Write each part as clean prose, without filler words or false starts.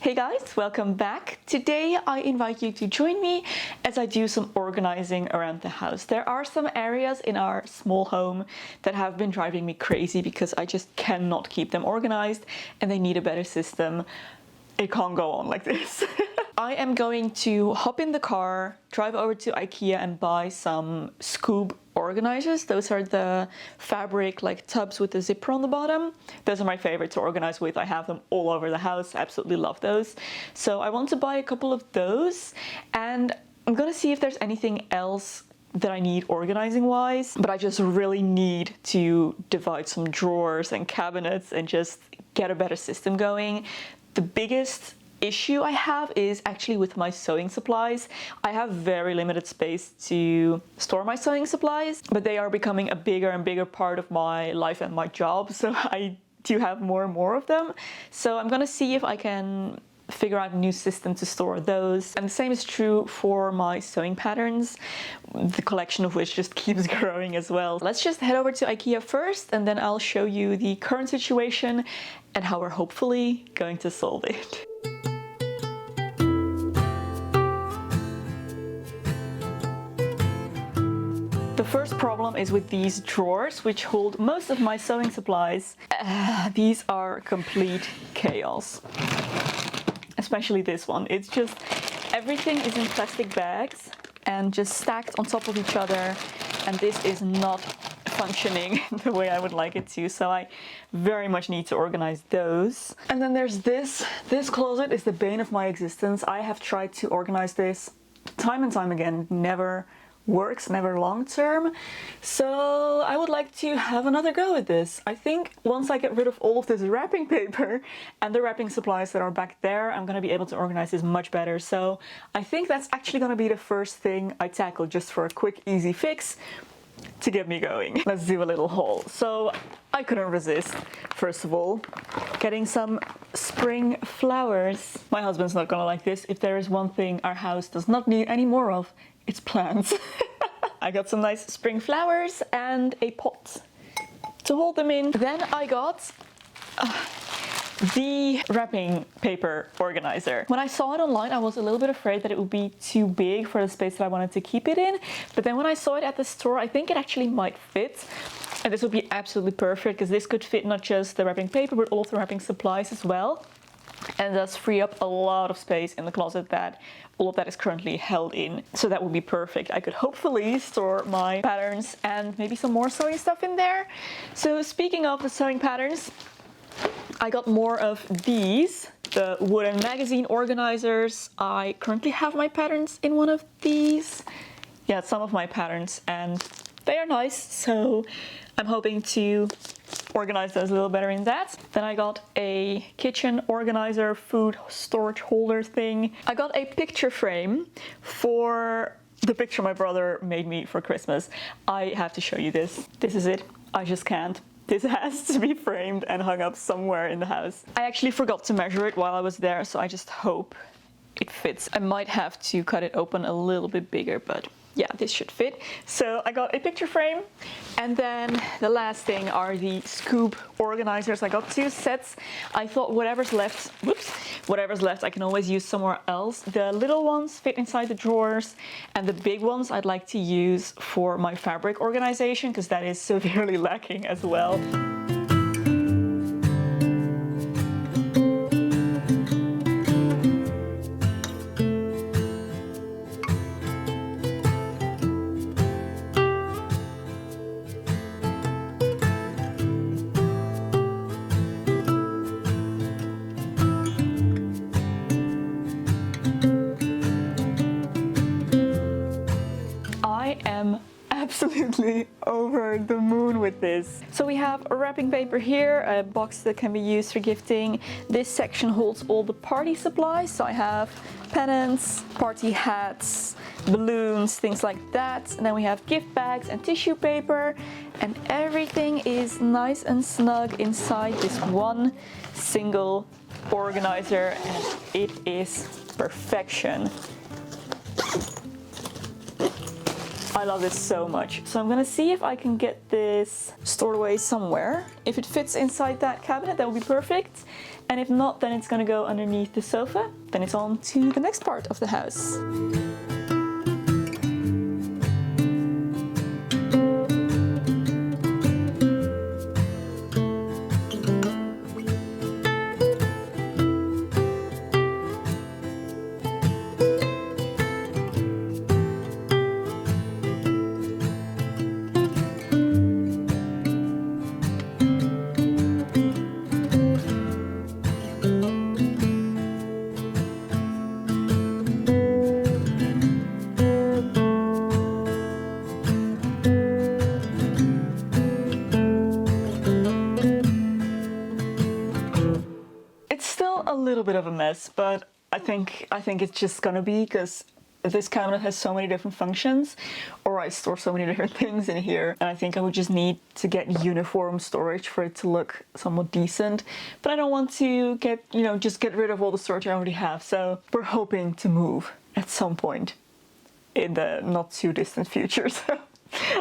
Hey guys, welcome back. Today I invite you to join me as I do some organizing around the house. There are some areas in our small home that have been driving me crazy because I just cannot keep them organized and they need a better system. It can't go on like this. I am going to hop in the car, drive over to IKEA and buy some scoop organizers. Those are the fabric like tubs with the zipper on the bottom. Those are my favorite to organize with. I have them all over the house. Absolutely love those. So I want to buy a couple of those and I'm gonna see if there's anything else that I need organizing wise, but I just really need to divide some drawers and cabinets and just get a better system going. The biggest issue I have is actually with my sewing supplies. I have very limited space to store my sewing supplies, but they are becoming a bigger and bigger part of my life and my job, so I do have more and more of them. So I'm gonna see if I can figure out a new system to store those. And the same is true for my sewing patterns, the collection of which just keeps growing as well. Let's just head over to IKEA first and then I'll show you the current situation and how we're hopefully going to solve it. The first problem is with these drawers, which hold most of my sewing supplies. These are complete chaos. Especially this one. It's just everything is in plastic bags and just stacked on top of each other, and this is not functioning the way I would like it to, so I very much need to organize those. And then there's this closet is the bane of my existence. I have tried to organize this time and time again. It never works, never long term, so I would like to have another go at this. I think once I get rid of all of this wrapping paper and the wrapping supplies that are back there, I'm gonna be able to organize this much better. So I think that's actually gonna be the first thing I tackle, just for a quick easy fix to get me going. Let's do a little haul. So I couldn't resist, first of all, getting some spring flowers. My husband's not gonna like this. If there is one thing our house does not need any more of, it's plants. I got some nice spring flowers and a pot to hold them in. Then I got the wrapping paper organizer. When I saw it online, I was a little bit afraid that it would be too big for the space that I wanted to keep it in. But then when I saw it at the store, I think it actually might fit. And this would be absolutely perfect because this could fit not just the wrapping paper, but all of the wrapping supplies as well. And thus free up a lot of space in the closet that all of that is currently held in. So that would be perfect. I could hopefully store my patterns and maybe some more sewing stuff in there. So speaking of the sewing patterns, I got more of these, the wooden magazine organizers. I currently have my patterns in one of these. Yeah, some of my patterns, and they are nice, so I'm hoping to organize those a little better in that. Then I got a kitchen organizer, food storage holder thing. I got a picture frame for the picture my brother made me for Christmas. I have to show you this. This is it. I just can't. This has to be framed and hung up somewhere in the house. I actually forgot to measure it while I was there, so I just hope it fits. I might have to cut it open a little bit bigger, but yeah, this should fit. So I got a picture frame, and then the last thing are the scoop organizers. I got 2 sets. I thought whatever's left, whatever's left I can always use somewhere else. The little ones fit inside the drawers, and the big ones I'd like to use for my fabric organization because that is severely lacking as well. Absolutely over the moon with this. So we have a wrapping paper here, a box that can be used for gifting. This section holds all the party supplies. So I have pennants, party hats, balloons, things like that. And then we have gift bags and tissue paper, and everything is nice and snug inside this one single organizer, and it is perfection. I love this so much. So I'm gonna see if I can get this stored away somewhere. If it fits inside that cabinet, that would be perfect. And if not, then it's gonna go underneath the sofa. Then it's on to the next part of the house. A little bit of a mess, but I think it's just gonna be, because this cabinet has so many different functions, or I store so many different things in here, and I think I would just need to get uniform storage for it to look somewhat decent. But I don't want to get, you know, just get rid of all the storage I already have. So we're hoping to move at some point in the not too distant future. So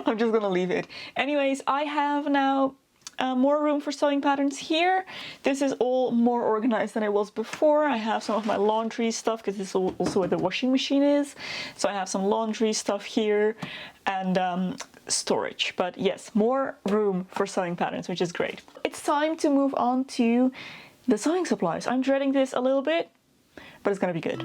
I'm just gonna leave it. Anyways, I have now more room for sewing patterns here. This is all more organized than it was before. I have some of my laundry stuff, because this is also where the washing machine is. So I have some laundry stuff here and storage. But yes, more room for sewing patterns, which is great. It's time to move on to the sewing supplies. I'm dreading this a little bit, but it's gonna be good.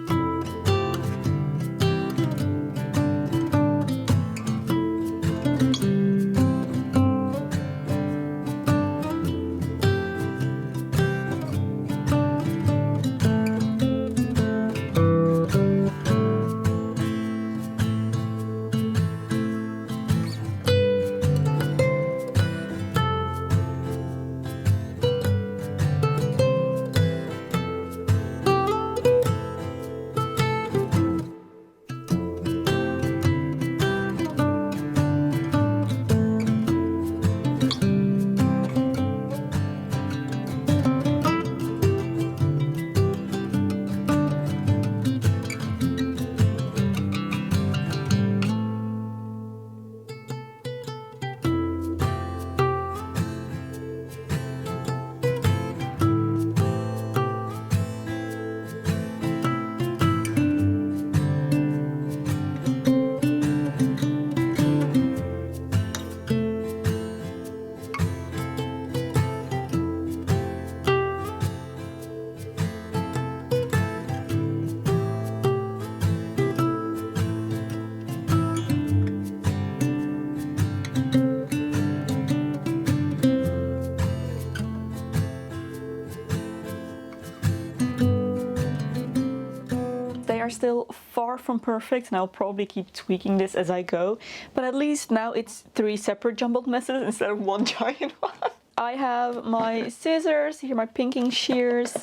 Are still far from perfect, and I'll probably keep tweaking this as I go, but at least now it's 3 separate jumbled messes instead of one giant one. I have my scissors here, my pinking shears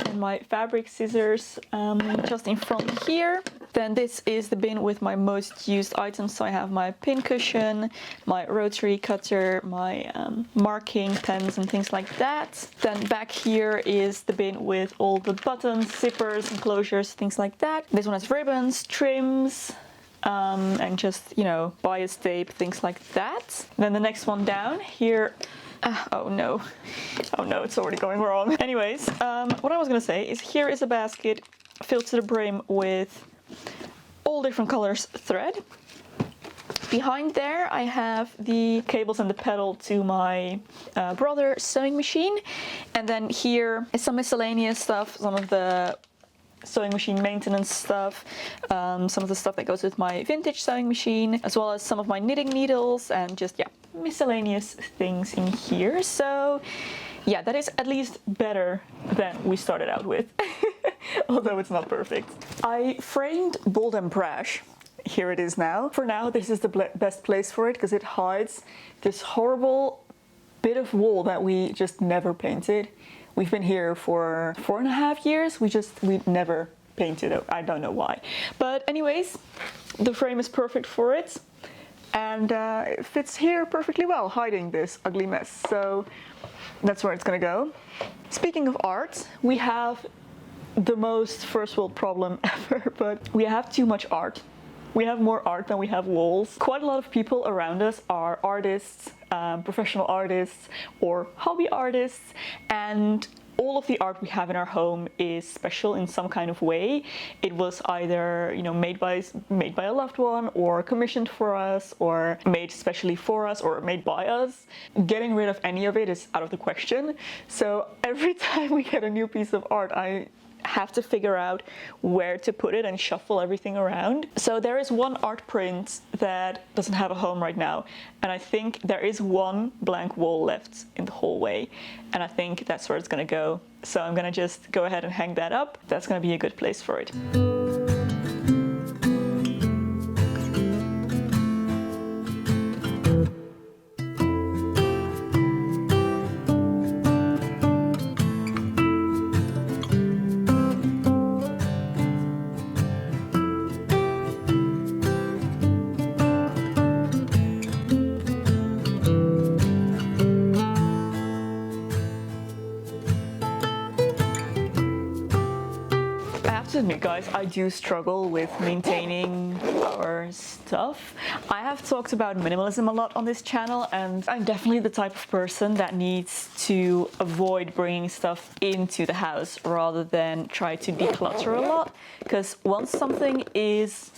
and my fabric scissors just in front here. Then this is the bin with my most used items. So I have my pin cushion, my rotary cutter, my marking pens and things like that. Then back here is the bin with all the buttons, zippers, enclosures, things like that. This one has ribbons, trims, and just, you know, bias tape, things like that. Then the next one down here, oh no, it's already going wrong. Anyways, what I was gonna say is here is a basket filled to the brim with all different colors thread. Behind there I have the cables and the pedal to my brother's sewing machine, and then here is some miscellaneous stuff, some of the sewing machine maintenance stuff, some of the stuff that goes with my vintage sewing machine, as well as some of my knitting needles and just, yeah, miscellaneous things in here. So yeah, that is at least better than we started out with, although it's not perfect. I framed Bold and Brash. Here it is now. For now, this is the best place for it because it hides this horrible bit of wall that we just never painted. We've been here for 4.5 years. We never painted it. I don't know why. But anyways, the frame is perfect for it. And it fits here perfectly well, hiding this ugly mess. So that's where it's gonna go. Speaking of art, we have the most first world problem ever, but we have too much art. We have more art than we have walls. Quite a lot of people around us are artists, professional artists or hobby artists, and all of the art we have in our home is special in some kind of way. It was either, you know, made by a loved one, or commissioned for us, or made specially for us, or made by us. Getting rid of any of it is out of the question. So every time we get a new piece of art, I have to figure out where to put it and shuffle everything around. So there is one art print that doesn't have a home right now, and I think there is one blank wall left in the hallway, and I think that's where it's gonna go. So I'm gonna just go ahead and hang that up. That's gonna be a good place for it. To admit, guys, I do struggle with maintaining our stuff. I have talked about minimalism a lot on this channel, and I'm definitely the type of person that needs to avoid bringing stuff into the house rather than try to declutter a lot, because once something is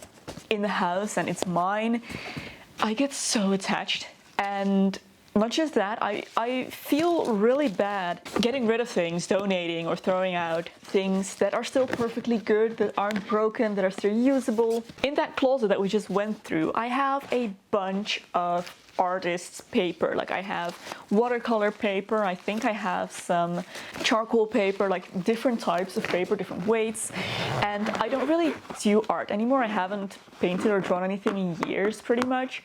in the house and it's mine, I get so attached. And not just that, I feel really bad getting rid of things, donating or throwing out things that are still perfectly good, that aren't broken, that are still usable. In that closet that we just went through, I have a bunch of artist's paper. Like, I have watercolor paper, I think I have some charcoal paper, like different types of paper, different weights. And I don't really do art anymore. I haven't painted or drawn anything in years, pretty much.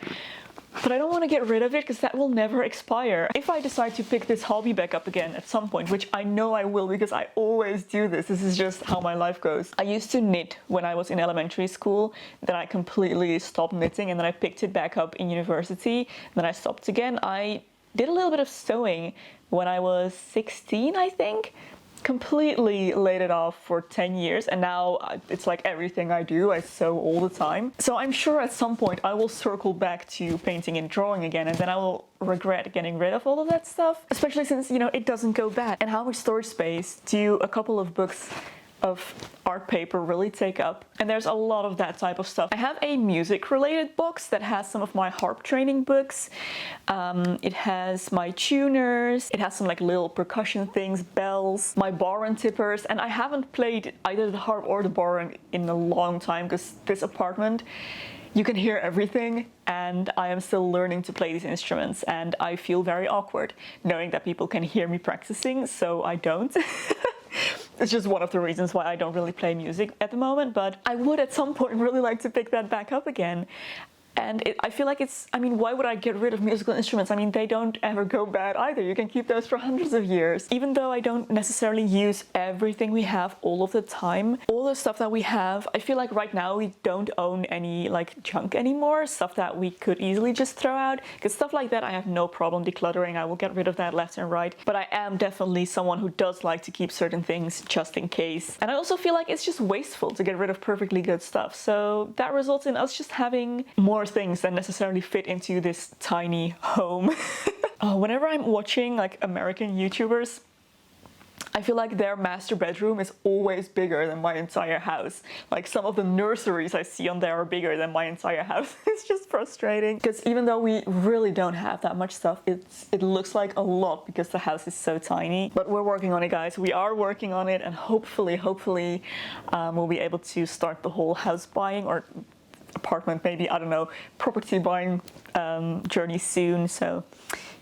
But I don't want to get rid of it because that will never expire. If I decide to pick this hobby back up again at some point, which I know I will because I always do this is just how my life goes. I used to knit when I was in elementary school, then I completely stopped knitting, and then I picked it back up in university, then I stopped again. I did a little bit of sewing when I was 16, I think. Completely laid it off for 10 years, and now it's like everything I do, I sew all the time. So I'm sure at some point I will circle back to painting and drawing again, and then I will regret getting rid of all of that stuff, especially since, you know, it doesn't go bad. And how much storage space do a couple of books of art paper really take up? And there's a lot of that type of stuff. I have a music related box that has some of my harp training books. It has my tuners, it has some like little percussion things, bells, my bar and tippers, and I haven't played either the harp or the bar in a long time because this apartment, you can hear everything, and I am still learning to play these instruments, and I feel very awkward knowing that people can hear me practicing, so I don't. It's just one of the reasons why I don't really play music at the moment, but I would at some point really like to pick that back up again. And I feel like it's, I mean, why would I get rid of musical instruments? I mean, they don't ever go bad either. You can keep those for hundreds of years. Even though I don't necessarily use everything we have all of the time, all the stuff that we have, I feel like right now we don't own any like junk anymore, stuff that we could easily just throw out. Because stuff like that I have no problem decluttering. I will get rid of that left and right. But I am definitely someone who does like to keep certain things just in case. And I also feel like it's just wasteful to get rid of perfectly good stuff. So that results in us just having more things that necessarily fit into this tiny home. Whenever I'm watching like American YouTubers, I feel like their master bedroom is always bigger than my entire house. Like some of the nurseries I see on there are bigger than my entire house. It's just frustrating because even though we really don't have that much stuff, it looks like a lot because the house is so tiny. But we're working on it, guys. We are working on it, and hopefully we'll be able to start the whole house buying or apartment, maybe, I don't know, property buying journey soon. So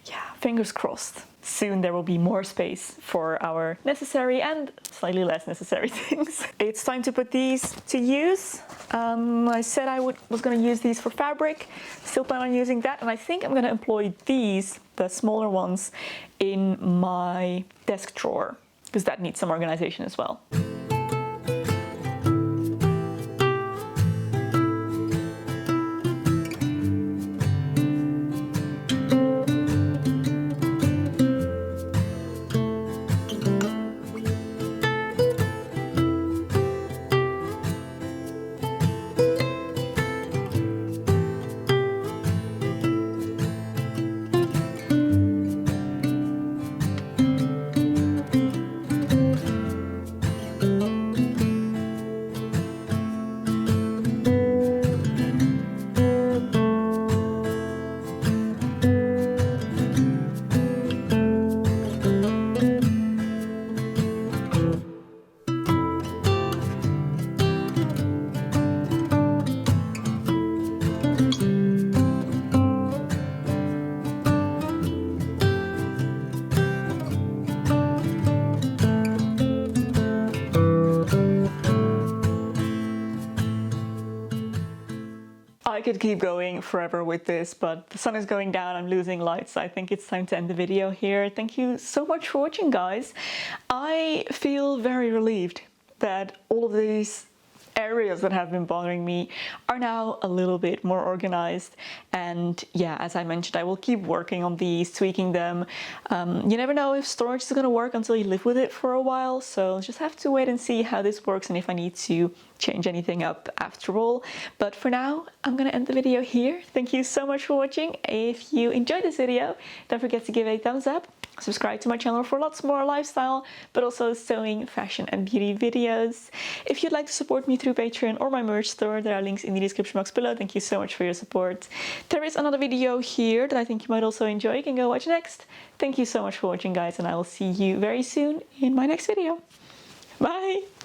yeah, fingers crossed. Soon there will be more space for our necessary and slightly less necessary things. It's time to put these to use. I said I was going to use these for fabric. Still plan on using that, and I think I'm going to employ these, the smaller ones, in my desk drawer because that needs some organization as well. could keep going forever with this, but the sun is going down, I'm losing light, so I think it's time to end the video here. Thank you so much for watching, guys. I feel very relieved that all of these areas that have been bothering me are now a little bit more organized. And yeah, as I mentioned, I will keep working on these, tweaking them. You never know if storage is going to work until you live with it for a while, so just have to wait and see how this works and if I need to change anything up after all. But for now, I'm gonna end the video here. Thank you so much for watching. If you enjoyed this video, don't forget to give it a thumbs up. Subscribe to my channel for lots more lifestyle, but also sewing, fashion and beauty videos. If you'd like to support me through Patreon or my merch store, there are links in the description box below. Thank you so much for your support. There is another video here that I think you might also enjoy. You can go watch next. Thank you so much for watching, guys, and I will see you very soon in my next video. Bye!